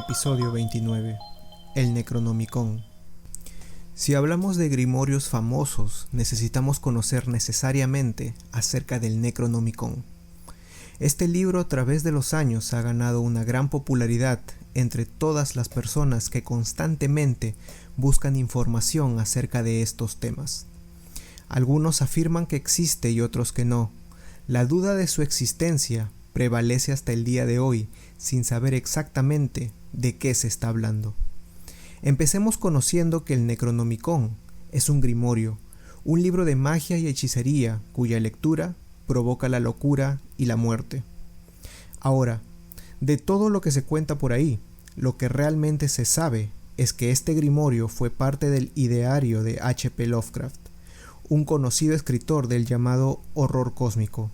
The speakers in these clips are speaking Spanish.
Episodio 29. El Necronomicon. Si hablamos de grimorios famosos, necesitamos conocer necesariamente acerca del Necronomicon. Este libro a través de los años ha ganado una gran popularidad entre todas las personas que constantemente buscan información acerca de estos temas. Algunos afirman que existe y otros que no. La duda de su existencia prevalece hasta el día de hoy, sin saber exactamente de qué se está hablando. Empecemos conociendo que el Necronomicon es un grimorio, un libro de magia y hechicería cuya lectura provoca la locura y la muerte. Ahora, de todo lo que se cuenta por ahí, lo que realmente se sabe es que este grimorio fue parte del ideario de H.P. Lovecraft, un conocido escritor del llamado horror cósmico.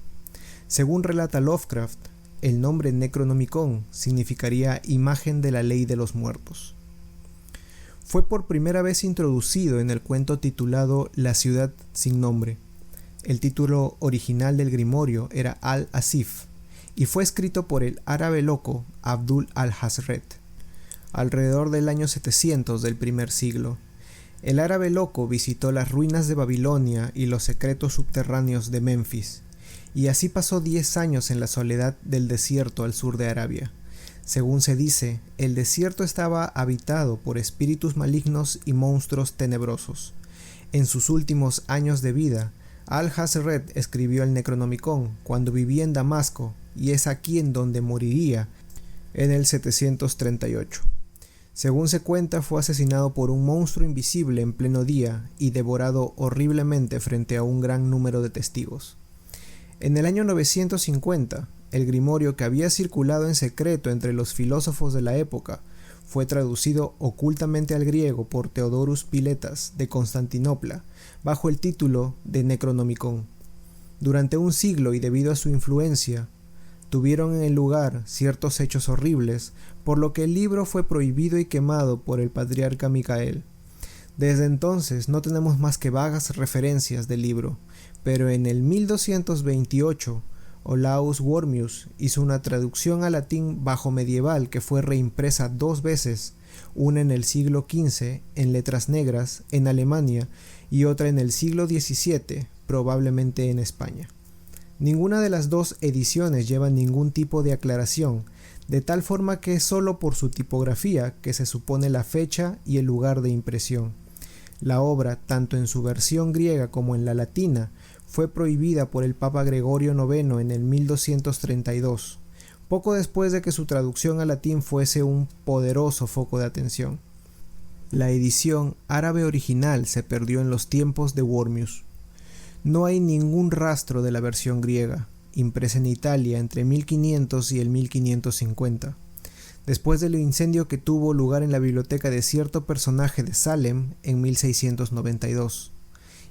Según relata Lovecraft, el nombre Necronomicon significaría imagen de la ley de los muertos. Fue por primera vez introducido en el cuento titulado La ciudad sin nombre. El título original del grimorio era Al-Asif y fue escrito por el árabe loco Abdul al-Hazred, alrededor del año 700 del primer siglo. El árabe loco visitó las ruinas de Babilonia y los secretos subterráneos de Memphis, y así pasó 10 años en la soledad del desierto al sur de Arabia. Según se dice, el desierto estaba habitado por espíritus malignos y monstruos tenebrosos. En sus últimos años de vida, Al-Hazred escribió el Necronomicon cuando vivía en Damasco, y es aquí en donde moriría en el 738. Según se cuenta, fue asesinado por un monstruo invisible en pleno día y devorado horriblemente frente a un gran número de testigos. En el año 950, el grimorio que había circulado en secreto entre los filósofos de la época fue traducido ocultamente al griego por Theodorus Piletas de Constantinopla bajo el título de Necronomicon. Durante un siglo y debido a su influencia, tuvieron en el lugar ciertos hechos horribles, por lo que el libro fue prohibido y quemado por el patriarca Micael. Desde entonces no tenemos más que vagas referencias del libro, pero en el 1228 Olaus Wormius hizo una traducción al latín bajo medieval que fue reimpresa 2 veces, una en el siglo XV en letras negras en Alemania y otra en el siglo XVII, probablemente en España. Ninguna de las 2 ediciones lleva ningún tipo de aclaración, de tal forma que es solo por su tipografía que se supone la fecha y el lugar de impresión. La obra, tanto en su versión griega como en la latina, fue prohibida por el Papa Gregorio IX en el 1232, poco después de que su traducción al latín fuese un poderoso foco de atención. La edición árabe original se perdió en los tiempos de Wormius. No hay ningún rastro de la versión griega, impresa en Italia entre 1500 y el 1550. Después del incendio que tuvo lugar en la biblioteca de cierto personaje de Salem en 1692.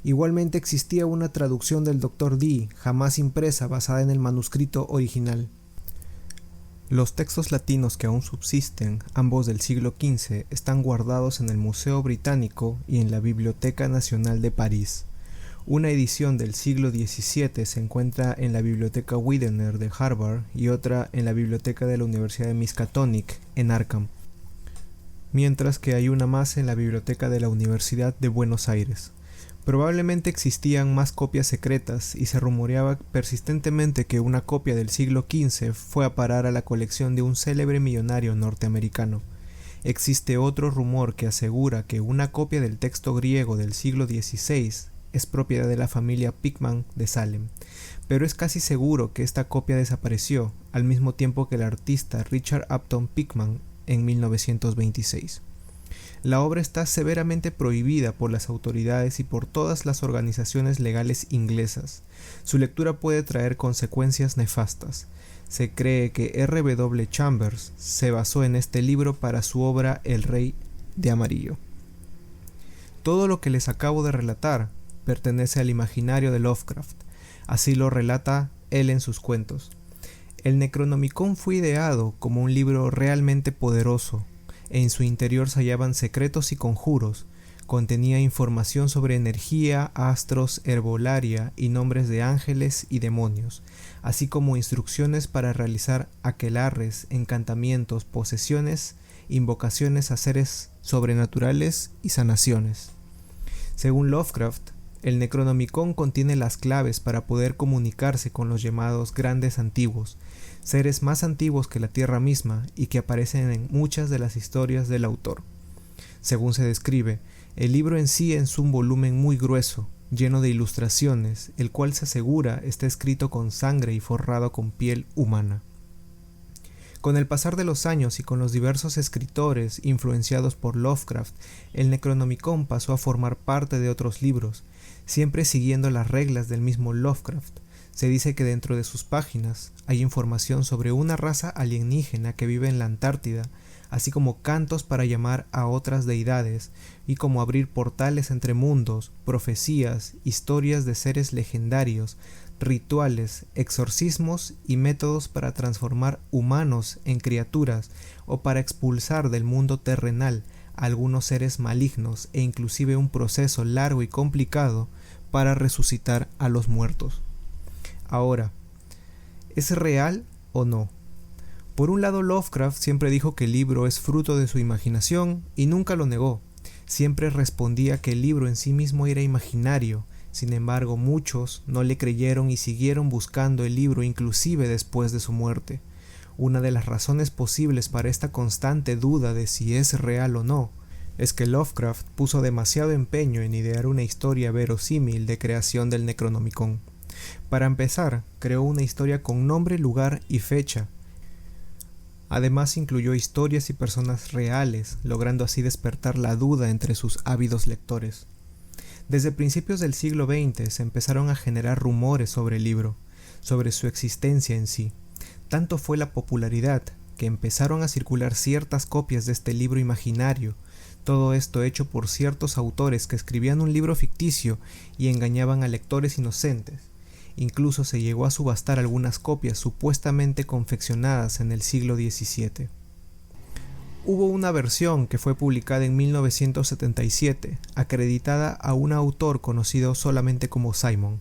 Igualmente existía una traducción del Dr. Dee, jamás impresa, basada en el manuscrito original. Los textos latinos que aún subsisten, ambos del siglo XV, están guardados en el Museo Británico y en la Biblioteca Nacional de París. Una edición del siglo XVII se encuentra en la Biblioteca Widener de Harvard y otra en la Biblioteca de la Universidad de Miskatonic en Arkham, mientras que hay una más en la Biblioteca de la Universidad de Buenos Aires. Probablemente existían más copias secretas y se rumoreaba persistentemente que una copia del siglo XV fue a parar a la colección de un célebre millonario norteamericano. Existe otro rumor que asegura que una copia del texto griego del siglo XVI es propiedad de la familia Pickman de Salem, pero es casi seguro que esta copia desapareció al mismo tiempo que el artista Richard Upton Pickman en 1926. La obra está severamente prohibida por las autoridades y por todas las organizaciones legales inglesas. Su lectura puede traer consecuencias nefastas. Se cree que R.W. Chambers se basó en este libro para su obra El Rey de Amarillo. Todo lo que les acabo de relatar pertenece al imaginario de Lovecraft, así lo relata él en sus cuentos. El Necronomicon fue ideado como un libro realmente poderoso. En su interior se hallaban secretos y conjuros, contenía información sobre energía, astros, herbolaria y nombres de ángeles y demonios, así como instrucciones para realizar aquelarres, encantamientos, posesiones invocaciones a seres sobrenaturales y sanaciones. Según Lovecraft, el Necronomicon contiene las claves para poder comunicarse con los llamados grandes antiguos, seres más antiguos que la Tierra misma y que aparecen en muchas de las historias del autor. Según se describe, el libro en sí es un volumen muy grueso, lleno de ilustraciones, el cual se asegura está escrito con sangre y forrado con piel humana. Con el pasar de los años y con los diversos escritores influenciados por Lovecraft, el Necronomicon pasó a formar parte de otros libros, siempre siguiendo las reglas del mismo Lovecraft. Se dice que dentro de sus páginas hay información sobre una raza alienígena que vive en la Antártida, así como cantos para llamar a otras deidades y como abrir portales entre mundos, profecías, historias de seres legendarios, rituales, exorcismos y métodos para transformar humanos en criaturas o para expulsar del mundo terrenal a algunos seres malignos e inclusive un proceso largo y complicado para resucitar a los muertos. Ahora, ¿es real o no? Por un lado, Lovecraft siempre dijo que el libro es fruto de su imaginación y nunca lo negó. Siempre respondía que el libro en sí mismo era imaginario. Sin embargo, muchos no le creyeron y siguieron buscando el libro inclusive después de su muerte. Una de las razones posibles para esta constante duda de si es real o no es que Lovecraft puso demasiado empeño en idear una historia verosímil de creación del Necronomicon. Para empezar, creó una historia con nombre, lugar y fecha. Además incluyó historias y personas reales, logrando así despertar la duda entre sus ávidos lectores. Desde principios del siglo XX se empezaron a generar rumores sobre el libro, sobre su existencia en sí. Tanto fue la popularidad que empezaron a circular ciertas copias de este libro imaginario, todo esto hecho por ciertos autores que escribían un libro ficticio y engañaban a lectores inocentes. Incluso se llegó a subastar algunas copias supuestamente confeccionadas en el siglo XVII. Hubo una versión que fue publicada en 1977, acreditada a un autor conocido solamente como Simon,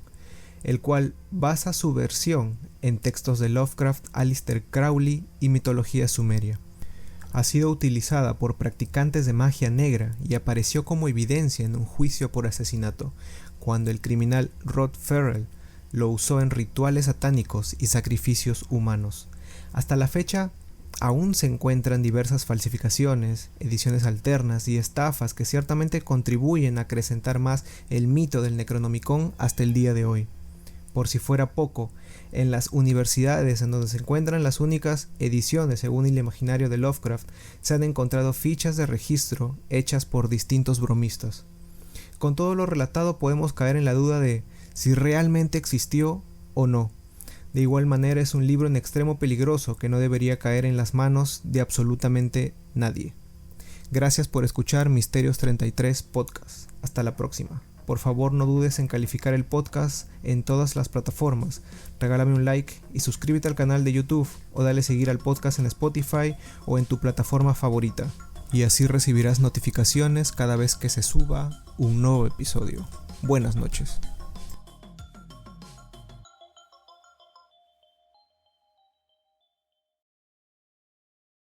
el cual basa su versión en textos de Lovecraft, Aleister Crowley y mitología sumeria. Ha sido utilizada por practicantes de magia negra y apareció como evidencia en un juicio por asesinato, cuando el criminal Rod Ferrell lo usó en rituales satánicos y sacrificios humanos. Hasta la fecha, aún se encuentran diversas falsificaciones, ediciones alternas y estafas que ciertamente contribuyen a acrecentar más el mito del Necronomicon hasta el día de hoy. Por si fuera poco, en las universidades en donde se encuentran las únicas ediciones según el imaginario de Lovecraft, se han encontrado fichas de registro hechas por distintos bromistas. Con todo lo relatado podemos caer en la duda de si realmente existió o no. De igual manera es un libro en extremo peligroso que no debería caer en las manos de absolutamente nadie. Gracias por escuchar Misterios 33 Podcast. Hasta la próxima. Por favor no dudes en calificar el podcast en todas las plataformas. Regálame un like y suscríbete al canal de YouTube o dale seguir al podcast en Spotify o en tu plataforma favorita. Y así recibirás notificaciones cada vez que se suba un nuevo episodio. Buenas noches.